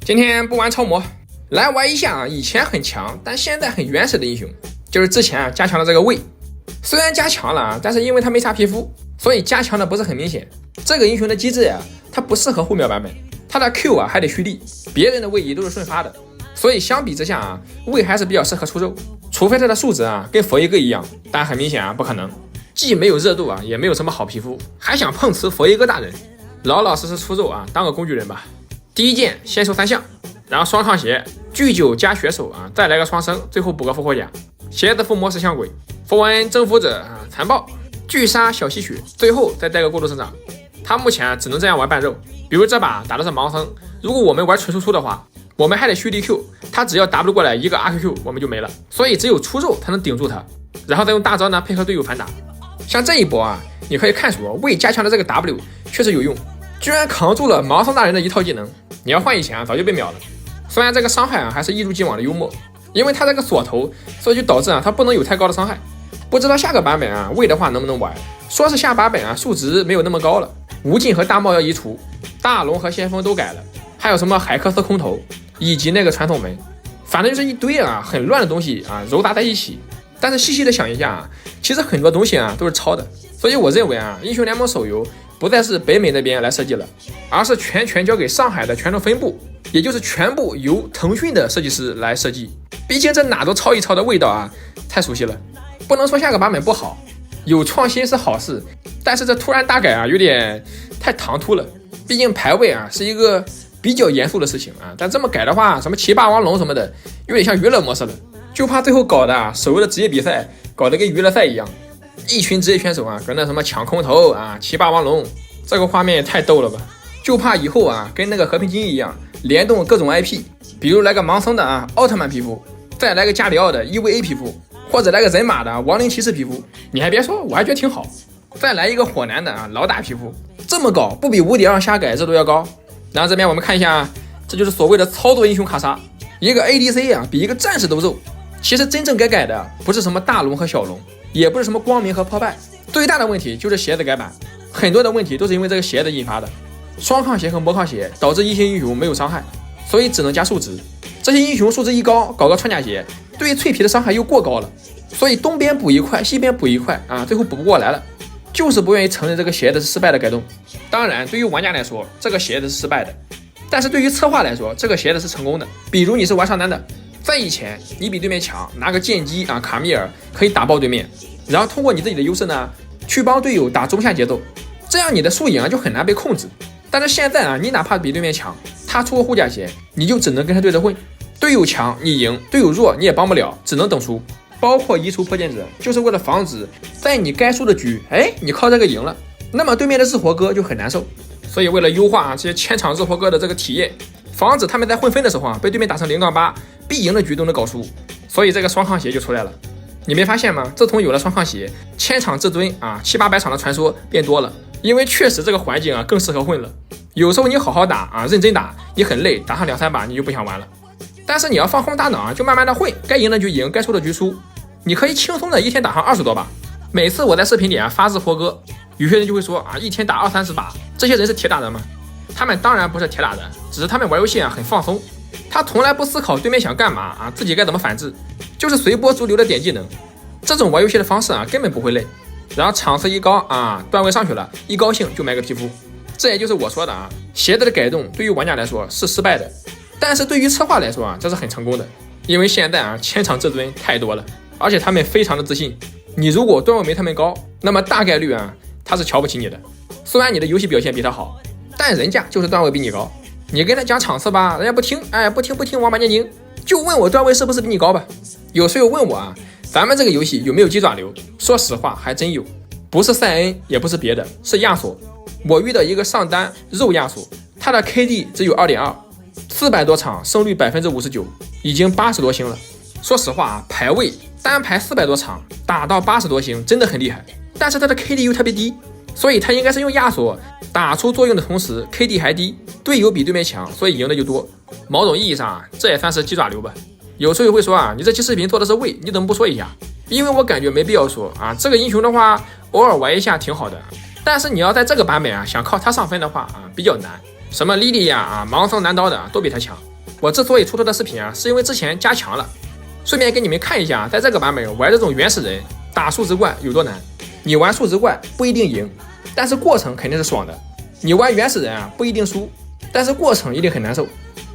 今天不玩超模，来玩一下以前很强但现在很原始的英雄，就是之前加强了这个魏。虽然加强了，但是因为他没啥皮肤，所以加强的不是很明显。这个英雄的机制它不适合后秒版本，他的 Q 还得蓄力，别人的位移都是瞬发的，所以相比之下魏还是比较适合出肉，除非他的数值跟佛耶哥一样，但很明显不可能，既没有热度也没有什么好皮肤，还想碰瓷佛耶哥大人，老老实实出肉当个工具人吧。第一件先收3项，然后双抗鞋、巨9加血手再来个双生，最后补个复活甲，鞋子附魔石像鬼，符文征服者残暴，巨杀小吸血，最后再带个过度生长。他目前只能这样玩半肉，比如这把打的是盲僧，如果我们玩纯输出的话，我们还得蓄力 Q， 他只要 W 过来一个 RQQ 我们就没了，所以只有出肉才能顶住他，然后再用大招配合队友反打。像这一波你可以看出魏加强的这个 W 确实有用，居然扛住了盲僧大人的一套技能，你要换以前早就被秒了。虽然这个伤害还是一如既往的幽默，因为他这个锁头，所以就导致他不能有太高的伤害。不知道下个版本魏的话能不能玩，说是下版本数值没有那么高了，无尽和大帽要移除，大龙和先锋都改了，还有什么海克斯空投以及那个传统门，反正就是一堆很乱的东西糅杂在一起。但是细细的想一下其实很多东西都是抄的，所以我认为英雄联盟手游不再是北美那边来设计了，而是全交给上海的全球分部，也就是全部由腾讯的设计师来设计。毕竟这哪都抄一抄的味道太熟悉了，不能说下个版本不好，有创新是好事，但是这突然大改有点太唐突了。毕竟排位是一个比较严肃的事情但这么改的话，什么骑霸王龙什么的，有点像娱乐模式了，就怕最后搞的手游的职业比赛搞得跟娱乐赛一样，一群职业选手跟那什么抢空投骑霸王龙，这个画面也太逗了吧。就怕以后跟那个和平精英一样，联动各种 IP， 比如来个盲僧的奥特曼皮肤，再来个加里奥的 EVA 皮肤，或者来个人马的亡灵骑士皮肤，你还别说，我还觉得挺好。再来一个火男的老大皮肤，这么搞不比无敌2瞎改热度要高？然后这边我们看一下，这就是所谓的操作英雄卡莎，一个 ADC 比一个战士都肉。其实真正该改的不是什么大龙和小龙，也不是什么光明和破败，最大的问题就是鞋子改版，很多的问题都是因为这个鞋子引发的。双抗鞋和魔抗鞋导致一些英雄没有伤害，所以只能加数值。这些英雄数值一高，搞个穿甲鞋，对于脆皮的伤害又过高了，所以东边补一块，西边补一块最后补不过来了，就是不愿意承认这个鞋子是失败的改动。当然对于玩家来说这个鞋子是失败的，但是对于策划来说这个鞋子是成功的。比如你是玩上单的，在以前你比对面强，拿个剑姬卡米尔可以打爆对面，然后通过你自己的优势去帮队友打中下节奏，这样你的输赢就很难被控制。但是现在你哪怕比对面强，他出个护甲鞋你就只能跟他对着混，队友强你赢，队友弱你也帮不了，只能等输。包括移除破剑者就是为了防止在你该输的局你靠这个赢了，那么对面的日活哥就很难受。所以为了优化这些千场日活哥的这个体验，防止他们在混分的时候被对面打成0-8，必赢的局都能搞输，所以这个双抗鞋就出来了。你没发现吗？自从有了双抗鞋，千场至尊700-800场的传说变多了，因为确实这个环境更适合混了。有时候你好好打认真打，你很累，打上2-3把你就不想玩了。但是你要放空大脑就慢慢的混，该赢的局赢，该输的局输，你可以轻松的一天打上20多把。每次我在视频里发日活哥，有些人就会说一天打20-30把，这些人是铁打人吗？他们当然不是铁打人，只是他们玩游戏很放松，他从来不思考对面想干嘛自己该怎么反制，就是随波逐流的点技能。这种玩游戏的方式根本不会累，然后场次一高段位上去了，一高兴就买个皮肤。这也就是我说的鞋子的改动对于玩家来说是失败的，但是对于策划来说这是很成功的，因为现在千场至尊太多了，而且他们非常的自信，你如果段位没他们高，那么大概率他是瞧不起你的。虽然你的游戏表现比他好，但人家就是段位比你高，你跟他讲场次吧，人家不听，不听王八念经，就问我段位是不是比你高吧。有时候问我咱们这个游戏有没有鸡爪流，说实话还真有，不是赛恩也不是别的，是亚索。我遇到一个上单肉亚索，他的 KD 只有 2.2，400多场胜率 59%， 已经80多星了。说实话排位单排400多场打到80多星真的很厉害，但是他的 KD 又特别低，所以他应该是用亚索打出作用的同时 KD 还低，队友比对面强，所以赢的就多。某种意义上这也算是鸡爪流吧。有时候会说你这期视频做的是魏，你怎么不说一下？因为我感觉没必要说这个英雄的话偶尔玩一下挺好的，但是你要在这个版本想靠他上分的话比较难。什么莉莉娅盲僧拿刀的都比他强，我之所以出这个视频啊，是因为之前加强了，顺便给你们看一下，在这个版本玩这种原始人打数值怪有多难。你玩数值怪不一定赢，但是过程肯定是爽的。你玩原始人啊不一定输，但是过程一定很难受。